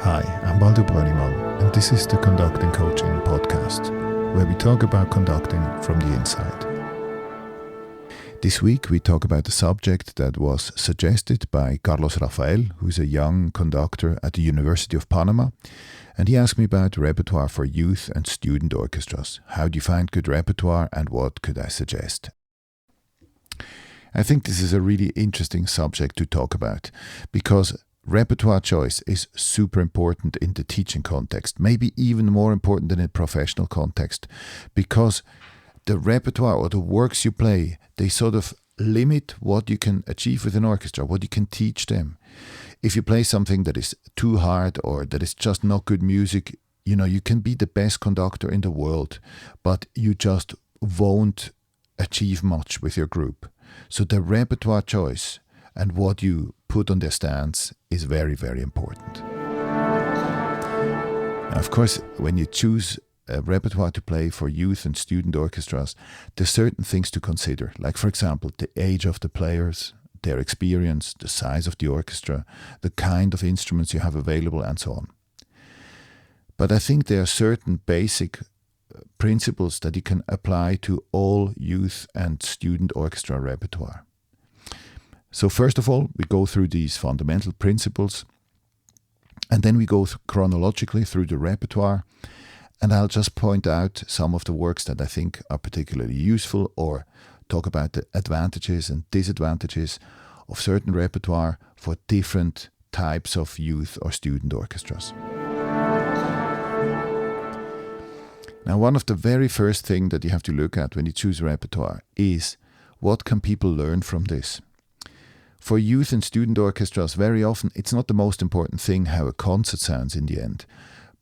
Hi, I'm Baldur Brönnimann, and this is the Conducting Coaching Podcast, where we talk about conducting from the inside. This week we talk about a subject that was suggested by Carlos Rafael, who's a young conductor at the University of Panama, and he asked me about repertoire for youth and student orchestras. How do you find good repertoire, and what could I suggest? I think this is a really interesting subject to talk about, because repertoire choice is super important in the teaching context, maybe even more important than in professional context, because the repertoire or the works you play, they sort of limit what you can achieve with an orchestra, what you can teach them. If you play something that is too hard or that is just not good music, you can be the best conductor in the world, but you just won't achieve much with your group. So the repertoire choice and what you put on their stands is very, very important. Now, of course, when you choose a repertoire to play for youth and student orchestras, there's certain things to consider, like, for example, the age of the players, their experience, the size of the orchestra, the kind of instruments you have available, and so on. But I think there are certain basic principles that you can apply to all youth and student orchestra repertoire. So first of all, we go through these fundamental principles, and then we go chronologically through the repertoire, and I'll just point out some of the works that I think are particularly useful, or talk about the advantages and disadvantages of certain repertoire for different types of youth or student orchestras. Now, one of the very first things that you have to look at when you choose repertoire is, what can people learn from this? For youth and student orchestras, very often it's not the most important thing how a concert sounds in the end,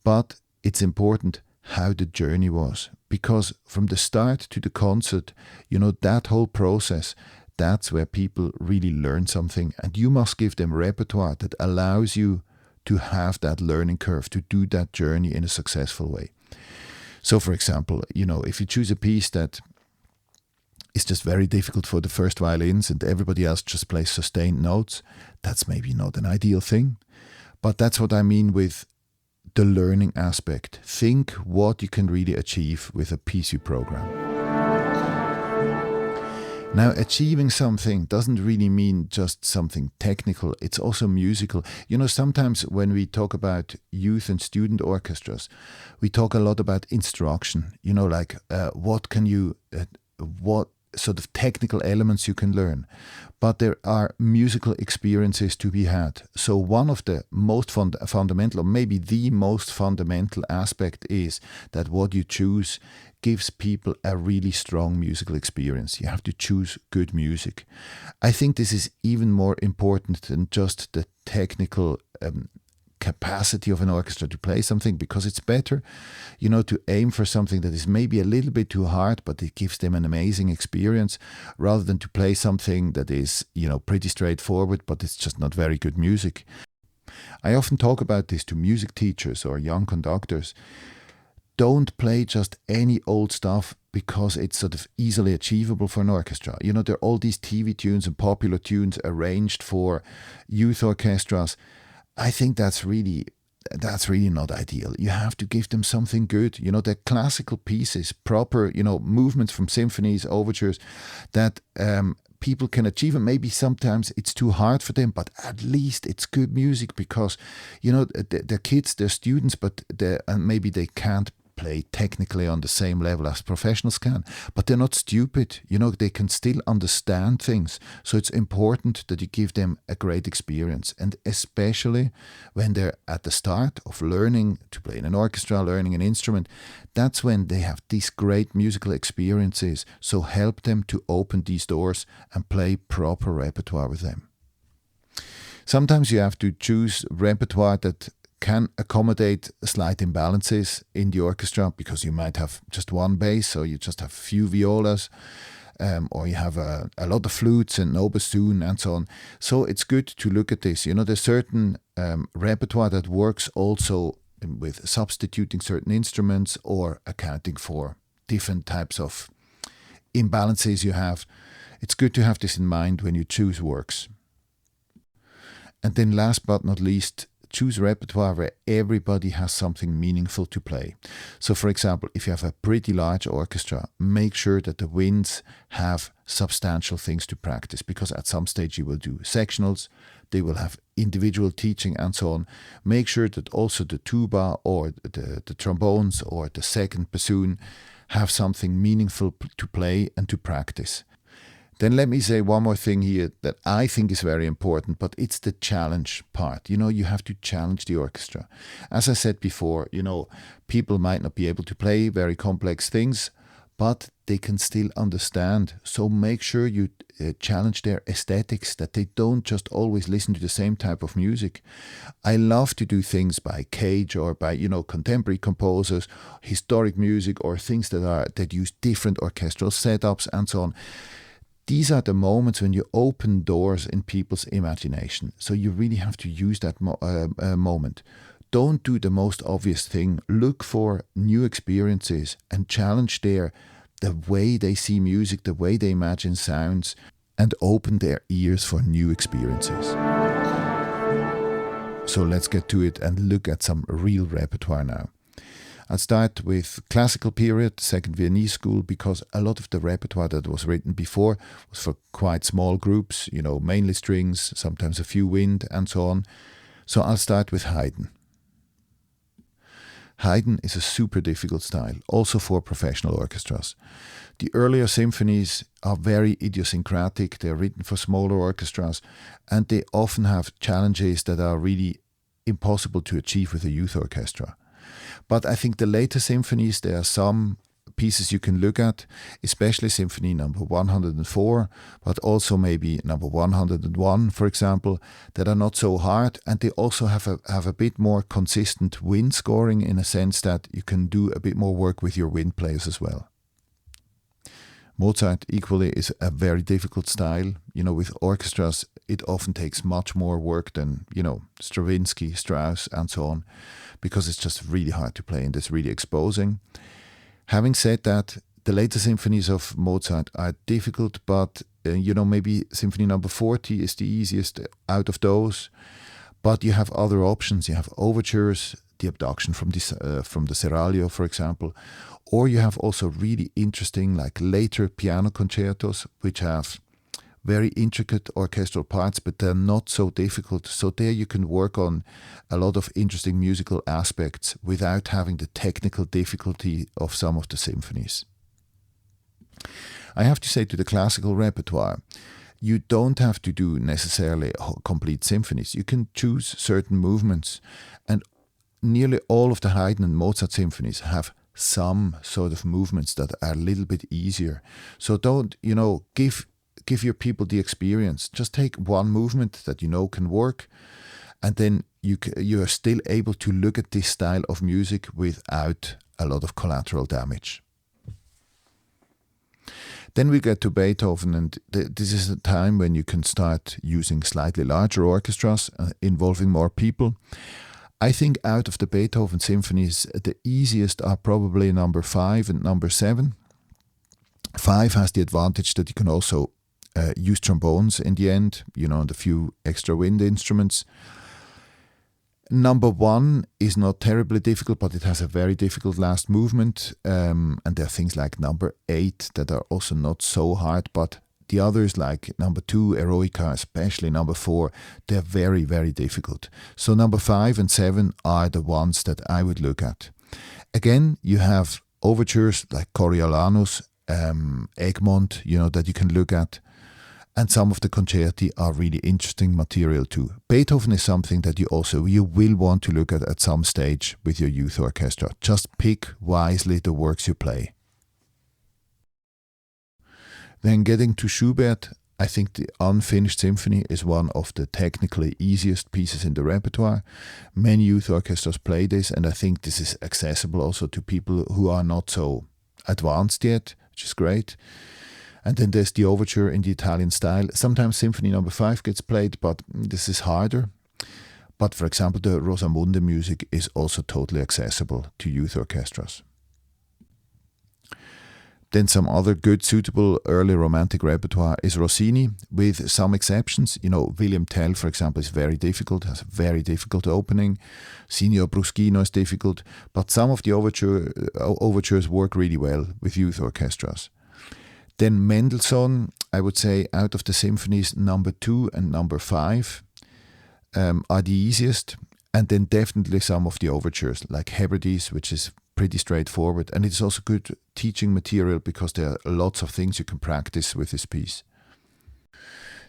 but it's important how the journey was. Because from the start to the concert, that whole process, that's where people really learn something, and you must give them repertoire that allows you to have that learning curve, to do that journey in a successful way. So for example, if you choose a piece that is just very difficult for the first violins and everybody else just plays sustained notes, that's maybe not an ideal thing. But that's what I mean with the learning aspect. Think what you can really achieve with a piece you program. Now, achieving something doesn't really mean just something technical, it's also musical. Sometimes when we talk about youth and student orchestras, we talk a lot about instruction, what sort of technical elements you can learn. But there are musical experiences to be had. So one of the most fundamental, or maybe the most fundamental aspect, is that what you choose gives people a really strong musical experience. You have to choose good music. I think this is even more important than just the technical capacity of an orchestra to play something, because it's better, to aim for something that is maybe a little bit too hard, but it gives them an amazing experience, rather than to play something that is, pretty straightforward, but it's just not very good music. I often talk about this to music teachers or young conductors. Don't play just any old stuff because it's sort of easily achievable for an orchestra. There are all these TV tunes and popular tunes arranged for youth orchestras. I think that's really not ideal. You have to give them something good. They're classical pieces, proper, movements from symphonies, overtures that people can achieve. And maybe sometimes it's too hard for them, but at least it's good music, because, they're kids, they're students, but maybe they can't play technically on the same level as professionals can, but they're not stupid. They can still understand things. So it's important that you give them a great experience, and especially when they're at the start of learning to play in an orchestra, learning an instrument, that's when they have these great musical experiences. So help them to open these doors and play proper repertoire with them. Sometimes you have to choose repertoire that can accommodate slight imbalances in the orchestra, because you might have just one bass, or you just have few violas, or you have a lot of flutes and no bassoon and so on. So it's good to look at this. There's certain repertoire that works also with substituting certain instruments or accounting for different types of imbalances you have. It's good to have this in mind when you choose works. And then last but not least, choose repertoire where everybody has something meaningful to play. So for example, if you have a pretty large orchestra, make sure that the winds have substantial things to practice, because at some stage you will do sectionals, they will have individual teaching and so on. Make sure that also the tuba or the trombones or the second bassoon have something meaningful to play and to practice. Then let me say one more thing here that I think is very important, but it's the challenge part. You have to challenge the orchestra. As I said before, people might not be able to play very complex things, but they can still understand. So make sure you challenge their aesthetics, that they don't just always listen to the same type of music. I love to do things by Cage or by, contemporary composers, historic music, or things that use different orchestral setups and so on. These are the moments when you open doors in people's imagination. So you really have to use that moment. Don't do the most obvious thing. Look for new experiences and challenge the way they see music, the way they imagine sounds, and open their ears for new experiences. So let's get to it and look at some real repertoire now. I'll start with classical period, Second Viennese School, because a lot of the repertoire that was written before was for quite small groups, mainly strings, sometimes a few wind and so on. So I'll start with Haydn. Haydn is a super difficult style, also for professional orchestras. The earlier symphonies are very idiosyncratic, they're written for smaller orchestras, and they often have challenges that are really impossible to achieve with a youth orchestra. But I think the later symphonies, there are some pieces you can look at, especially Symphony number 104, but also maybe number 101, for example, that are not so hard, and they also have a bit more consistent wind scoring, in a sense that you can do a bit more work with your wind players as well. Mozart equally is a very difficult style. With orchestras, it often takes much more work than, Stravinsky, Strauss, and so on, because it's just really hard to play and it's really exposing. Having said that, the later symphonies of Mozart are difficult, but, maybe Symphony number 40 is the easiest out of those. But you have other options. You have overtures, the abduction from the Seraglio, for example. Or you have also really interesting, later piano concertos, which have very intricate orchestral parts, but they're not so difficult. So there you can work on a lot of interesting musical aspects without having the technical difficulty of some of the symphonies. I have to say, to the classical repertoire, you don't have to do necessarily complete symphonies. You can choose certain movements, and nearly all of the Haydn and Mozart symphonies have some sort of movements that are a little bit easier. So don't, give your people the experience. Just take one movement that can work, and then you are still able to look at this style of music without a lot of collateral damage. Then we get to Beethoven, and this is a time when you can start using slightly larger orchestras involving more people. I think out of the Beethoven symphonies, the easiest are probably number 5 and number 7. 5 has the advantage that you can also use trombones in the end, and a few extra wind instruments. Number 1 is not terribly difficult, but it has a very difficult last movement. And there are things like number 8 that are also not so hard, but the others, like number 2, Eroica, especially number 4, they're very, very difficult. So number 5 and 7 are the ones that I would look at. Again, you have overtures like Coriolanus, Egmont, that you can look at. And some of the concerti are really interesting material too. Beethoven is something that you will want to look at some stage with your youth orchestra. Just pick wisely the works you play. Then getting to Schubert, I think the Unfinished Symphony is one of the technically easiest pieces in the repertoire. Many youth orchestras play this, and I think this is accessible also to people who are not so advanced yet, which is great. And then there's the overture in the Italian style. Sometimes Symphony number 5 gets played, but this is harder. But for example, the Rosamunde music is also totally accessible to youth orchestras. Then some other good, suitable early romantic repertoire is Rossini, with some exceptions. William Tell, for example, is very difficult, has a very difficult opening. Signor Bruschino is difficult, but some of the overtures work really well with youth orchestras. Then Mendelssohn, I would say, out of the symphonies, number 2 and number 5 are the easiest. And then definitely some of the overtures, like Hebrides, which is pretty straightforward. And it's also good teaching material because there are lots of things you can practice with this piece.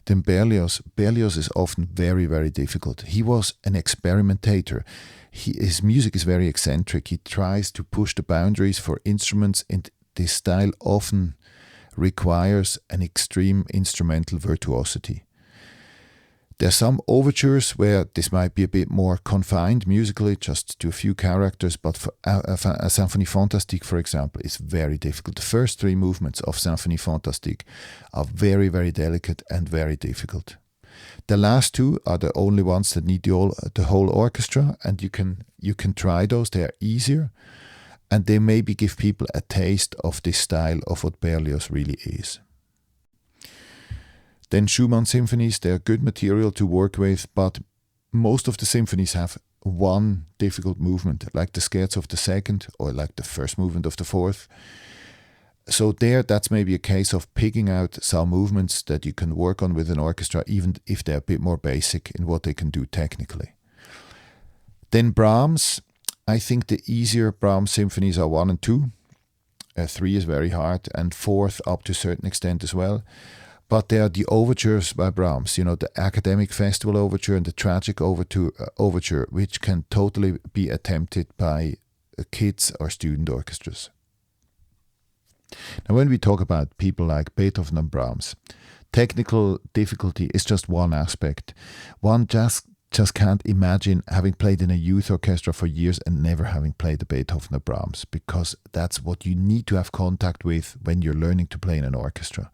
Then Berlioz. Berlioz is often very, very difficult. He was an experimentator. His music is very eccentric. He tries to push the boundaries for instruments, and this style often requires an extreme instrumental virtuosity. There are some overtures where this might be a bit more confined musically, just to a few characters, but for a Symphonie Fantastique, for example, is very difficult. The first 3 movements of Symphonie Fantastique are very, very delicate and very difficult. The last 2 are the only ones that need the whole orchestra, and you can try those. They are easier, and they maybe give people a taste of this style of what Berlioz really is. Then Schumann symphonies, they're good material to work with, but most of the symphonies have one difficult movement, like the scherzo of the second or like the first movement of the fourth. So that's maybe a case of picking out some movements that you can work on with an orchestra, even if they're a bit more basic in what they can do technically. Then Brahms, I think the easier Brahms symphonies are 1 and 2. 3 is very hard, and 4th up to a certain extent as well. But there are the overtures by Brahms, the academic festival overture and the tragic overture, which can totally be attempted by kids or student orchestras. Now, when we talk about people like Beethoven and Brahms, technical difficulty is just one aspect. One just can't imagine having played in a youth orchestra for years and never having played a Beethoven or Brahms, because that's what you need to have contact with when you're learning to play in an orchestra.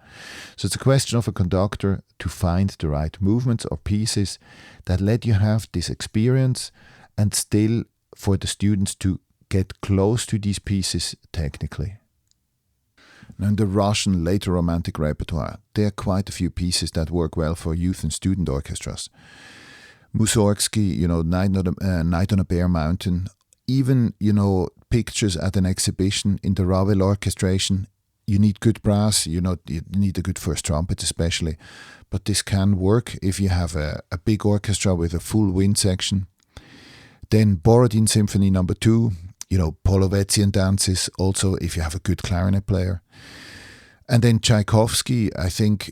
So it's a question of a conductor to find the right movements or pieces that let you have this experience, and still for the students to get close to these pieces technically. Now, in the Russian later romantic repertoire, there are quite a few pieces that work well for youth and student orchestras. Mussorgsky, Night on a Bare Mountain, even, pictures at an exhibition in the Ravel orchestration. You need good brass, you need a good first trumpet especially, but this can work if you have a big orchestra with a full wind section. Then Borodin Symphony No. 2, Polovetzian dances, also if you have a good clarinet player. And then Tchaikovsky, I think,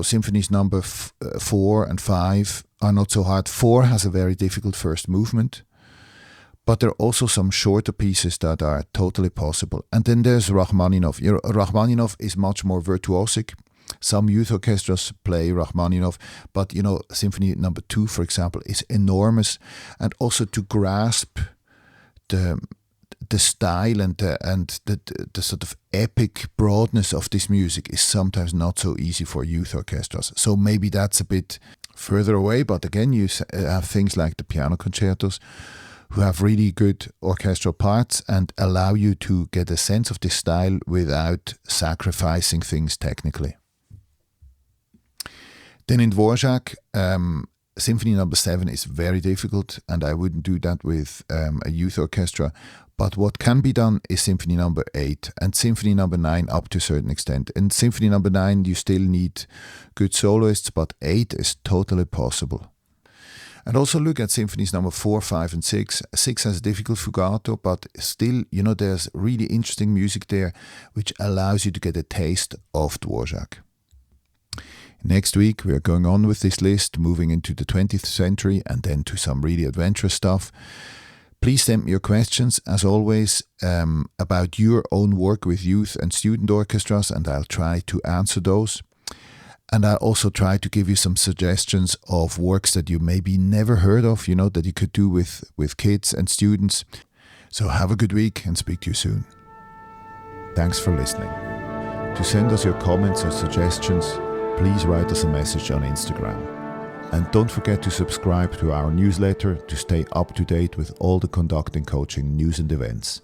symphonies number 4 and 5 are not so hard. 4 has a very difficult first movement, but there are also some shorter pieces that are totally possible. And then there's Rachmaninoff. Rachmaninoff is much more virtuosic. Some youth orchestras play Rachmaninoff, but, Symphony number 2, for example, is enormous. And also to grasp the style and the sort of epic broadness of this music is sometimes not so easy for youth orchestras. So maybe that's a bit further away, but again, you have things like the piano concertos who have really good orchestral parts and allow you to get a sense of this style without sacrificing things technically. Then in Dvorak, Symphony No. 7 is very difficult, and I wouldn't do that with a youth orchestra. But what can be done is Symphony No. 8 and Symphony No. 9 up to a certain extent. In Symphony No. 9 you still need good soloists, but 8 is totally possible. And also look at Symphonies No. 4, 5 and 6. 6 has a difficult fugato, but still, there's really interesting music there which allows you to get a taste of Dvorak. Next week we are going on with this list, moving into the 20th century and then to some really adventurous stuff. Please send me your questions, as always, about your own work with youth and student orchestras, and I'll try to answer those. And I'll also try to give you some suggestions of works that you maybe never heard of, that you could do with kids and students. So have a good week and speak to you soon. Thanks for listening. To send us your comments or suggestions, please write us a message on Instagram. And don't forget to subscribe to our newsletter to stay up to date with all the conducting coaching news and events.